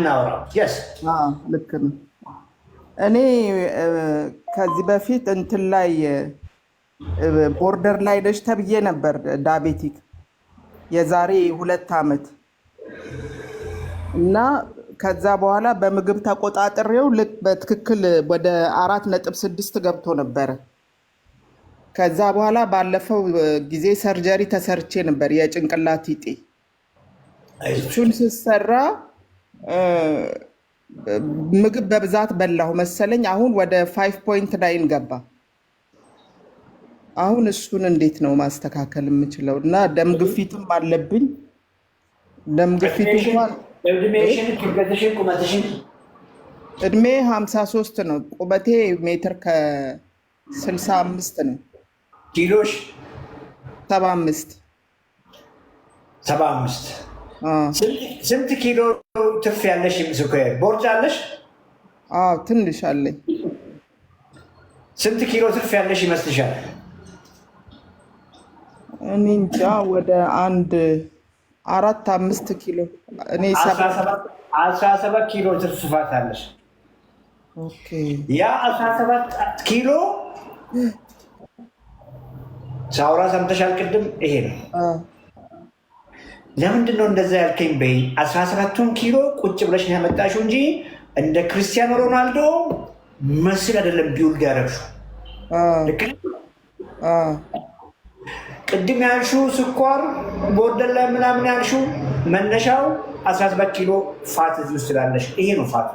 እናወራው። የስ ልክ ነው። እኔ ከዚህ በፊት እንትን ላይ ቦርደር ላይ ነሽ ተብዬ ነበር ዳቤቲክ የዛሬ 2 ዓመት እና ከዛ በኋላ በምግብ ተቆጣጥሬው ልክ በትክክል ወደ 4.6 ገብቶ ነበረ። ከዛ በኋላ ባለፈው ጊዜ ሰርጀሪ ተሰርቼ ነበር የጭንቅላት ይጤ። እሱን ስሰራ ምግብ በብዛት በላሁ መሰለኝ። አሁን ወደ 5.9 ገባ። አሁን እሱን እንዴት ነው ማስተካከል የምችለው? እና ደም ግፊትም አለብኝ። ደም ግፊት እንኳን እድሜ 53 ነው። ቁመቴ ሜትር ከ65 ነው። ኪሎሽ 75 ስንት ኪሎ ትርፍ ያለሽ? ቦርጭ አለሽ? ትንሽ አለኝ። ስንት ኪሎ ትርፍ ያለሽ ይመስልሻል? እኔ እንጃ ወደ 4-5 ኪሎ። እኔ 17 ኪሎ ትርፍ ፋት አለሽ። ያ 17 ኪሎ ሳውራ ሰምተሻል ቅድም። ይሄ ነው ለምንድን ነው እንደዛ ያልከኝ በይ። 17ቱን ኪሎ ቁጭ ብለሽ ነው ያመጣሽው እንጂ እንደ ክርስቲያኖ ሮናልዶ መስል አይደለም ቢውልድ ያደረግሽው። ቅድም ያልሽው ስኳር ቦርደር ላይ ምናምን ያልሽው መነሻው 17 ኪሎ ፋት እዚህ ውስጥ ስላለሽ ይሄ ነው ፋት።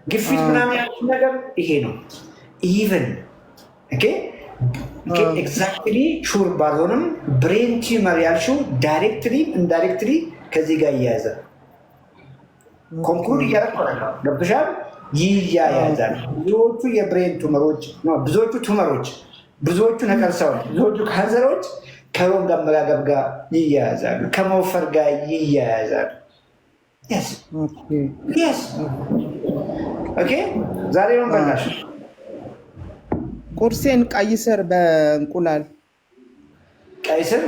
ግፊት ምናምን ያልሽው ነገር ይሄ ነው። ኢቨን ኤግዛክትሊ ሹር ባልሆንም ብሬን ቲዩመር ያልሽው ዳይሬክትሊ ኢንዳይሬክትሊ ከዚህ ጋር እያያዘ ኮንክሉድ እያደረኩ ገብቶሻል። ይያያዛል። ብዙዎቹ የብሬን ቱመሮች፣ ብዙዎቹ ነቀርሳዎች፣ ብዙዎቹ ካንሰሮች ከሮንግ አመጋገብ ጋር ይያያዛሉ፣ ከመወፈር ጋር ይያያዛሉ። ዛሬ ምን በላሽ? ቁርሴን ቀይ ስር በእንቁላል። ቀይ ስር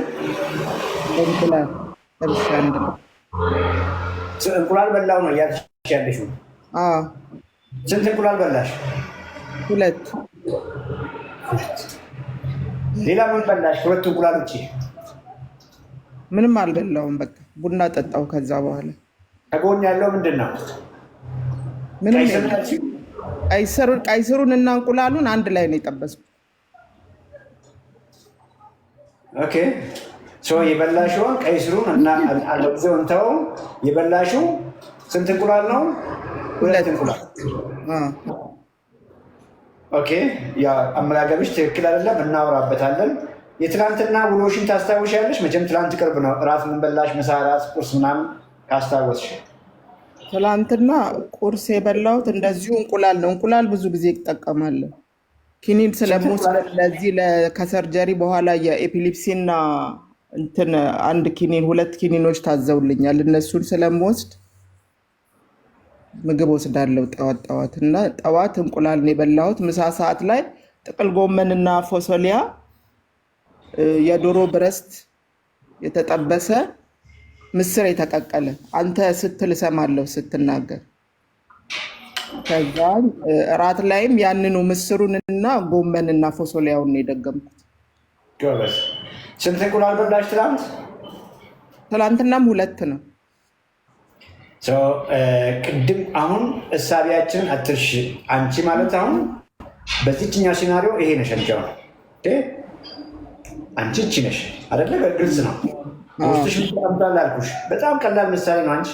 በእንቁላል እንቁላል በላው ነው እያልሽ ያለሽው? ስንት እንቁላል በላሽ? 2። ሌላ ምን በላሽ? 2 እንቁላል ውጭ ምንም አልበላውም። በቃ ቡና ጠጣው። ከዛ በኋላ ከጎን ያለው ምንድን ነው? ቀይ ስሩን እና እንቁላሉን አንድ ላይ ነው የጠበስኩት። የበላሽውን ቀይ ስሩን እና አለብዘው እንተው። የበላሽው ስንት እንቁላል ነው? 2 እንቁላል። አመጋገብሽ ትክክል አይደለም፣ እናወራበታለን። የትናንትና ውሎሽን ታስታውሻለሽ? መቼም ትናንት ቅርብ ነው። እራት ምን በላሽ? ምሳ፣ እራት፣ ቁርስ ምናምን ካስታወስሽ። ትናንትና ቁርስ የበላሁት እንደዚሁ እንቁላል ነው። እንቁላል ብዙ ጊዜ ይጠቀማለሁ። ኪኒን ስለምወስድ ለዚህ ከሰርጀሪ በኋላ የኤፒሊፕሲና እንትን 1 ኪኒን 2 ኪኒኖች ታዘውልኛል። እነሱን ስለምወስድ ምግብ ወስዳለሁ ጠዋት እና ጠዋት እንቁላል ነው የበላሁት። ምሳ ሰዓት ላይ ጥቅል ጎመንና ፎሶሊያ፣ የዶሮ ብረስት የተጠበሰ፣ ምስር የተቀቀለ። አንተ ስትል እሰማለሁ ስትናገር። ከዛ እራት ላይም ያንኑ ምስሩንና ጎመንና ፎሶሊያውን የደገምኩት። ስንት እንቁላል በላሽ ትላንት? ትላንትናም 2 ነው። ቅድም አሁን እሳቢያችንን አትርሽ። አንቺ ማለት አሁን በዚህኛው ሲናሪዮ ይሄ ነሽ። አንቺ እቺ ነሽ አይደለ? ግልጽ ነው። ውስጥሽ ተቀምጧል አልኩሽ። በጣም ቀላል ምሳሌ ነው። አንቺ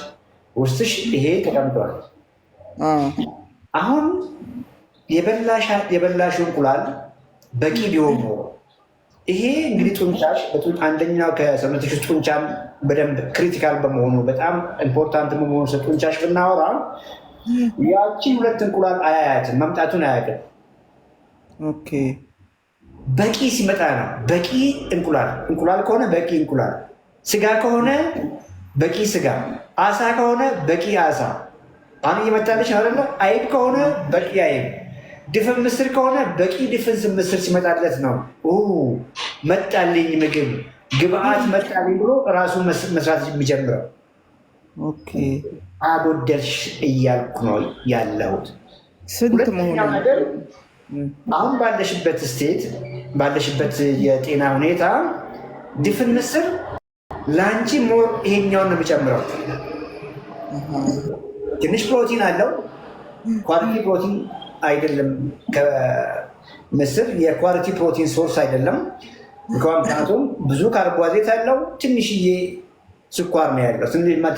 ውስጥሽ ይሄ ተቀምጧል። አሁን የበላሽው እንቁላል በቂ ቢሆን ኖሮ ይሄ እንግዲህ ጡንቻሽ አንደኛው ከሰውነትሽ ጡንቻም በደንብ ክሪቲካል በመሆኑ በጣም ኢምፖርታንት በመሆኑ ጡንቻሽ ብናወራ ያቺን 2 እንቁላል አያያትን መምጣቱን አያውቅም። በቂ ሲመጣ ነው። በቂ እንቁላል ከሆነ በቂ እንቁላል፣ ስጋ ከሆነ በቂ ስጋ፣ አሳ ከሆነ በቂ አሳ። አሁን እየመጣልሽ አይደለ? አይብ ከሆነ በቂ አይብ፣ ድፍን ምስር ከሆነ በቂ ድፍን ምስር ሲመጣለት ነው መጣልኝ ምግብ ግብአት መጣልኝ ብሎ እራሱ መስራት የሚጀምረው። አጎደልሽ እያልኩ ነው ያለሁት። ስንት መሆኑ ሁለተኛው ነገር አሁን ባለሽበት ስቴት ባለሽበት የጤና ሁኔታ ድፍን ምስር ለአንቺ ሞር ይሄኛውን ነው የሚጨምረው። ትንሽ ፕሮቲን አለው፣ ኳሊቲ ፕሮቲን አይደለም። ከምስር የኳሊቲ ፕሮቲን ሶርስ አይደለም። ምክንያቱም ብዙ ካርቦሃይድሬት አለው፣ ትንሽዬ ስኳር ነው ያለው፣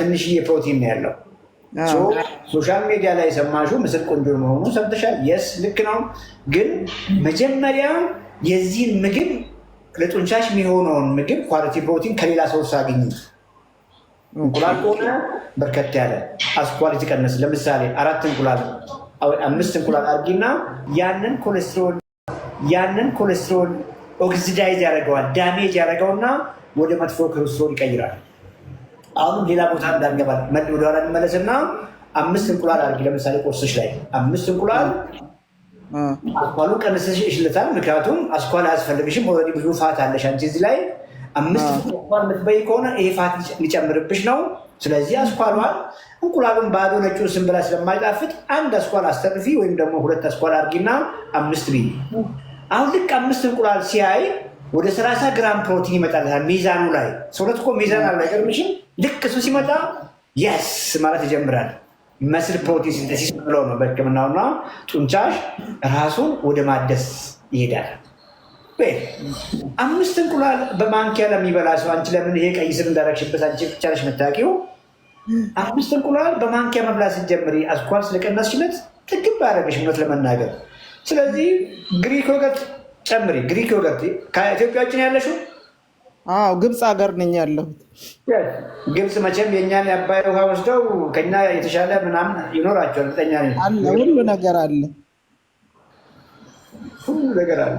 ትንሽዬ ፕሮቲን ነው ያለው። ሶሻል ሚዲያ ላይ የሰማሽው ምስር ቆንጆ መሆኑ ሰምተሻል። የስ ልክ ነው። ግን መጀመሪያ የዚህን ምግብ ለጡንቻሽ የሚሆነውን ምግብ ኳሊቲ ፕሮቲን ከሌላ ሶርስ አግኝ። እንቁላል ከሆነ በርከት ያለ አስኳል የተቀነስ ለምሳሌ 4 እንቁላል 5 እንቁላል አድርጊና ያንን ኮሌስትሮል ኦክሲዳይዝ ያደርገዋል፣ ዳሜጅ ያደርገውና ወደ መጥፎ ኮሌስትሮል ይቀይራል። አሁን ሌላ ቦታ እንዳንገባል ወደኋላ እንመለስና 5 እንቁላል አድርጊ። ለምሳሌ ቁርስሽ ላይ 5 እንቁላል አስኳሉን ቀንሰሽ ይሽልታል። ምክንያቱም አስኳል አያስፈልግሽም፣ ኦልሬዲ ብዙ ፋት አለሽ አንቺ እዚህ ላይ። 5 እንቁላል የምትበይ ከሆነ ይሄ ፋት ሊጨምርብሽ ነው። ስለዚህ አስኳሏን እንቁላሉን ባዶ ነጩን ስንበላ ስለማይጣፍጥ 1 አስኳል አስተርፊ ወይም ደግሞ 2 አስኳል አድርጊና 5 ብይ። አሁን ልክ 5 እንቁላል ሲያይ ወደ 30 ግራም ፕሮቲን ይመጣልታል ሚዛኑ ላይ። ሰውነት እኮ ሚዛን አለ አይገርምሽም? ልክ እሱ ሲመጣ የስ ማለት ይጀምራል። መስል ፕሮቲን ሲንተሲስ ብለው ነው በሕክምናውና ጡንቻሽ ራሱን ወደ ማደስ ይሄዳል። 5 እንቁላል በማንኪያ ለሚበላ ሰው አንቺ ለምን ይሄ ቀይ ስር እንዳረግሽበት አንቺ ብቻ ነሽ የምታውቂው። 5 እንቁላል በማንኪያ መብላት ስትጀምሪ አስኳል ስለቀነስሽለት ጥግብ አደረገሽ እውነት ለመናገር። ስለዚህ ግሪክ ዮገርት ጨምሪ። ግሪክ ዮገርት ከኢትዮጵያ ውጭ ነው ያለሽው? አዎ ግብፅ ሀገር ነኝ ያለሁት። ግብፅ መቼም የእኛን የአባይ ውሃ ወስደው ከኛ የተሻለ ምናምን ይኖራቸዋል። እርግጠኛ ነኝ። ሁሉ ነገር አለ፣ ሁሉ ነገር አለ።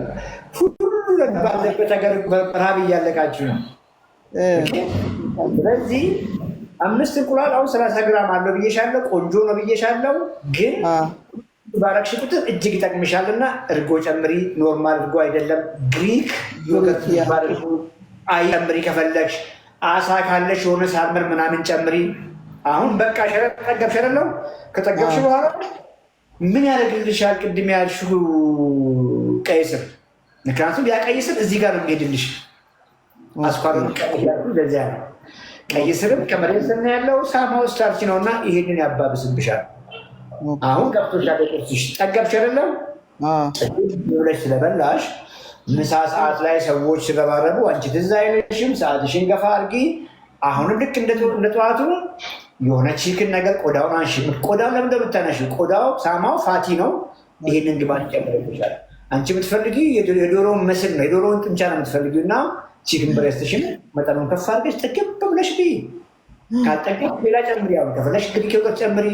ሁሉ ነገር ባለበት ሀገር ረሃብ እያለቃችሁ ነው። ስለዚህ 5 እንቁላል አሁን 30 ግራም አለው ብዬሻለው። ቆንጆ ነው ብዬሻለው። ግን ባረግሽ ቁጥር እጅግ ይጠቅምሻልና እርጎ ጨምሪ። ኖርማል እርጎ አይደለም፣ ግሪክ ዮገርት ጨምሪ። ከፈለግሽ አሳ ካለሽ የሆነ ሳልመን ምናምን ጨምሪ። አሁን በቃ ጠገብሽ አይደለም? ከጠገብሽ በኋላ ምን ያደርግልሻል? ቅድም ያልሽው ቀይ ስር። ምክንያቱም ያ ቀይ ስር እዚህ ጋር ነው የሚሄድልሽ። አስኳሉ ለዚያ ነው። ቀይ ስርም ከመሬት ስር ነው ያለው፣ ሳማው ስታርች ነው እና ይሄንን ያባብስብሻል። አሁን ገብቶሻል። ቁርስሽ ጠገብሽ አይደለም? ብለሽ ስለበላሽ ምሳ ሰዓት ላይ ሰዎች ሲረባረቡ አንቺ ትዝ አይልሽም። ሰዓትሽን ገፋ አድርጊ። አሁንም ልክ እንደ ጠዋቱ የሆነ ቺክን ነገር ቆዳውን አንሺ። ቆዳውን ለምን እንደምታነሺው? ቆዳው ሳማው ፋቲ ነው። ይሄንን ግባት ይጨምርብሻል። አንቺ የምትፈልጊ የዶሮውን ምስል ነው፣ የዶሮውን ጡንቻ ነው የምትፈልጊው እና ቺክን ብሬስትሽን መጠኑን ከፍ አድርገሽ ጥግብ ብለሽ ብይ። ካልጠገብ ሌላ ጨምሪ። አሁን ከፈለግሽ ግሪክ ዮገርት ጨምሪ፣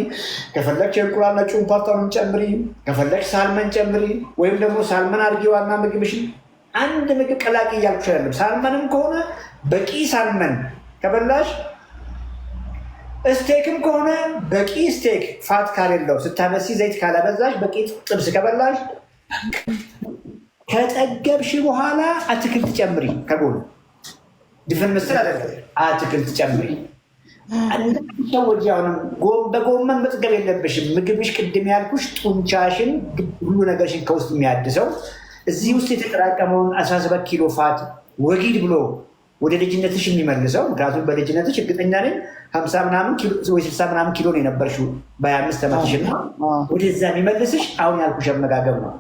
ከፈለግሽ የእንቁላል ነጩን ፓስታውን ጨምሪ፣ ከፈለግሽ ሳልመን ጨምሪ። ወይም ደግሞ ሳልመን አድርጊ ዋና ምግብሽን። አንድ ምግብ ቀላቂ እያልኩሽ አይደለም። ሳልመንም ከሆነ በቂ ሳልመን ከበላሽ፣ ስቴክም ከሆነ በቂ ስቴክ ፋት ካሌለው ስታበሲ ዘይት ካላበዛሽ በቂ ጥብስ ከበላሽ፣ ከጠገብሽ በኋላ አትክልት ጨምሪ። ከጎኑ ድፍን ምስር አለ አትክልት ጨምሪ። ሰዎች አሁንም በጎመን መጥገብ የለብሽም። ምግብሽ ቅድም ያልኩሽ ጡንቻሽን ሁሉ ነገርሽን ከውስጥ የሚያድሰው እዚህ ውስጥ የተጠራቀመውን 17 ኪሎ ፋት ወጊድ ብሎ ወደ ልጅነትሽ የሚመልሰው። ምክንያቱም በልጅነትሽ እርግጠኛ ነኝ 50 ምናምን ኪሎ ወይ 60 ምናምን ኪሎ ነው የነበርሽው በ25 ዓመትሽ እና ወደዛ የሚመልስሽ አሁን ያልኩሽ አመጋገብ ነው።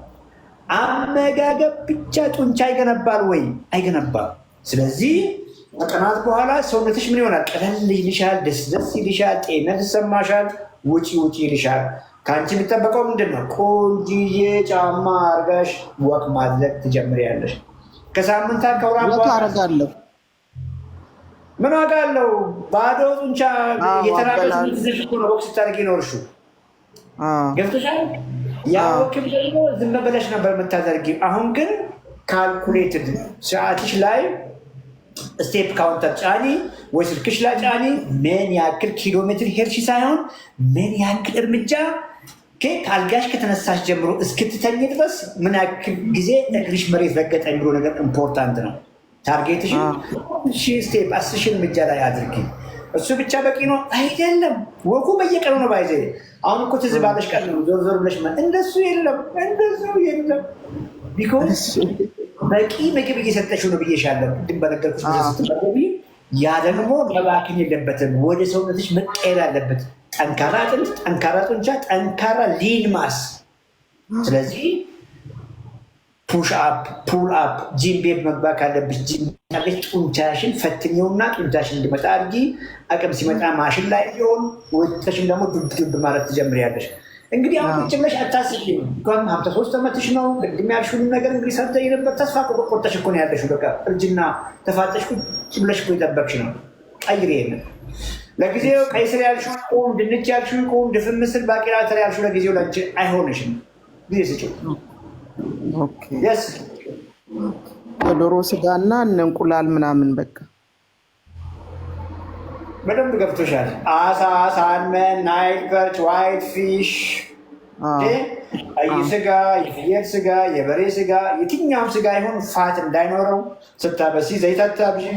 አመጋገብ ብቻ ጡንቻ ይገነባል ወይ? አይገነባም። ስለዚህ ከቀናት በኋላ ሰውነትሽ ምን ይሆናል? ቀለል ይልሻል፣ ደስ ደስ ይልሻል፣ ጤንነት ይሰማሻል፣ ውጪ ይልሻል። ከአንቺ የሚጠበቀው ምንድን ነው? ቆንጆዬ ጫማ አድርገሽ ወቅ ማድረግ ትጀምሪያለሽ። ከሳምንታት ከወራት አደርጋለሁ። ምን ዋጋ አለው? ባዶ ጡንቻ የተራበሽ ይዘሽ እኮ ነው ወቅ ስታደርጊ ኖርሽው። ገብቶሻል? ያ ወቅም ደግሞ ዝም ብለሽ ነበር የምታደርጊው። አሁን ግን ካልኩሌትድ ሰዓትሽ ላይ ስቴፕ ካውንተር ጫኒ ወይ ስልክሽ ላይ ጫኒ። ምን ያክል ኪሎ ሜትር ሄድሽ ሳይሆን ምን ያክል እርምጃ ከአልጋሽ ከተነሳሽ ጀምሮ እስክትተኝ ድረስ ምን ያክል ጊዜ እግርሽ መሬት ረገጠ የሚለው ነገር ኢምፖርታንት ነው። ታርጌትሽ ስቴፕ 10 እርምጃ ላይ አድርጊ። እሱ ብቻ በቂ ነው አይደለም። ወጉ በየቀኑ ነው ባይዘ። አሁን እኮ ትዝ ባለሽ ቀን ነው ዞር ዞር ብለሽ እንደሱ የለም ቢኮዝ በቂ ምግብ እየሰጠሽው ነው ብዬሻለሁ። ቅድም በነገርኩሽ ስትመገቢ ያ ደግሞ መባከን የለበትም። ወደ ሰውነትሽ መቀየር አለበት። ጠንካራ አጥንት፣ ጠንካራ ጡንቻ፣ ጠንካራ ሊን ማስ። ስለዚህ ፑሽ አፕ ፑል አፕ ጂም ቤት መግባት ካለብሽ ጂም ያለሽ ጡንቻሽን ፈትኘውና ጡንቻሽን እንዲመጣ አድርጊ። አቅም ሲመጣ ማሽን ላይ ሊሆን ወጥተሽን ደግሞ ዱብ ዱብ ማለት ትጀምሪያለሽ። እንግዲህ አሁን ቁጭ ብለሽ አታስቢም። እንኳን 53 ዓመትሽ ነው። ቅድም ያልሽውን ነገር እንግዲህ ሰርተሽ ነበር። ተስፋ ቆርጠሽ እኮ ነው ያለሽው። በቃ እርጅና ተፋጠሽ ቁጭ ብለሽ እኮ የጠበቅሽ ነው። ቀይር የለም ለጊዜው ቀይ ስር ያልሽውን ቁም፣ ድንች ያልሽውን ቁም፣ ድፍን ምስል፣ ባቄላ ተር ያልሽው ለጊዜው ላንቺ አይሆንሽም። ጊዜ ስጪው። የዶሮ ስጋና እነ እንቁላል ምናምን በቃ በደንብ ገብቶሻል። አሳ፣ ሳልመን፣ ናይል ፐርች፣ ዋይት ፊሽ፣ ቀይ ስጋ፣ የፍየል ስጋ፣ የበሬ ስጋ፣ የትኛውም ስጋ ይሁን ፋት እንዳይኖረው ስታበሲ ዘይት አታብዢ።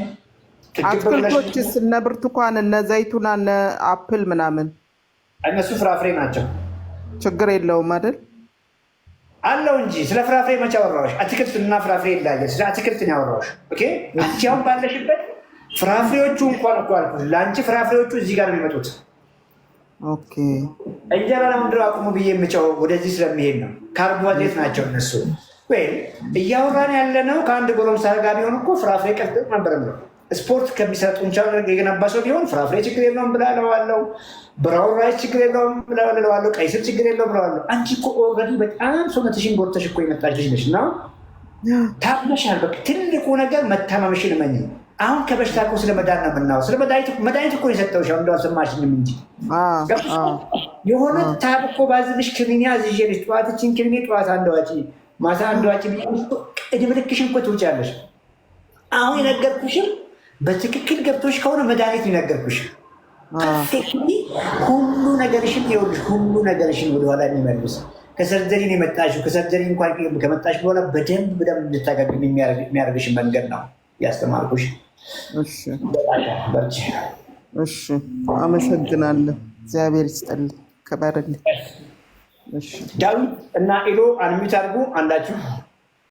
አትክልቶችስ እነ ብርቱካን፣ እነ ዘይቱና፣ እነ አፕል ምናምን እነሱ ፍራፍሬ ናቸው። ችግር የለውም አይደል? አለው እንጂ ስለ ፍራፍሬ መቼ አወራሁሽ? አትክልትና ፍራፍሬ ይለያል። ስለ አትክልት ነው ያወራሁሽ። አንቺ አሁን ባለሽበት ፍራፍሬዎቹ እንኳን እኮ አልኩሽ ለአንቺ ፍራፍሬዎቹ እዚህ ጋር ነው የሚመጡት። እንጀራ ለምንድነው አቁሙ ብዬ የምጨው ወደዚህ ስለሚሄድ ነው። ካርቦሃይድሬት ናቸው እነሱ። ወይም እያወራን ያለ ነው ከአንድ ጎረምሳ ጋር ቢሆን እኮ ፍራፍሬ ቀጥ ነበር ነው። ስፖርት ከሚሰጥ ጡንቻ የገነባ ሰው ቢሆን ፍራፍሬ ችግር የለውም ብላለዋለው። ብራውን ራይስ ችግር የለውም ብላለዋለው። ቀይ ስር ችግር የለውም ብለዋለው። አንቺ እኮ ኦልሬዲ በጣም ሰውነትሽን ጎርተሽ እኮ የመጣች ልጅ ነሽ እና ታመሻል። በቃ ትልቁ ነገር መታመምሽን እመኝ። አሁን ከበሽታ እኮ ስለ መድኃኒት ነው የምናወራው። ስለ መድኃኒት እኮ የሰጠሁሽ እንደው አልሰማሽኝም እንጂ የሆነ ታብ እኮ ባዝልሽ ክኒኒ አዝዤልሽ ጠዋትችን ክኒኒ ጠዋት አንድ ዋጪ ማታ አንድ ዋጪ እድሜ ልክሽን እኮ ትውጫለሽ። አሁን የነገርኩሽም በትክክል ገብቶሽ ከሆነ መድኃኒት ነው የነገርኩሽ። ሁሉ ነገርሽን ይኸውልሽ፣ ሁሉ ነገርሽን ወደኋላ የሚመልስ ከሰርጀሪ ነው የመጣሽው። ከሰርጀሪ እንኳን ከመጣሽ በኋላ በደንብ እንድታገግም የሚያደርግሽ መንገድ ነው ያስተማርኩሽ። እሺ፣ አመሰግናለሁ። እግዚአብሔር ይስጥልኝ። ከበረልኝ። ዳዊት እና ኢሎ አንሚት አድርጉ አንዳችሁ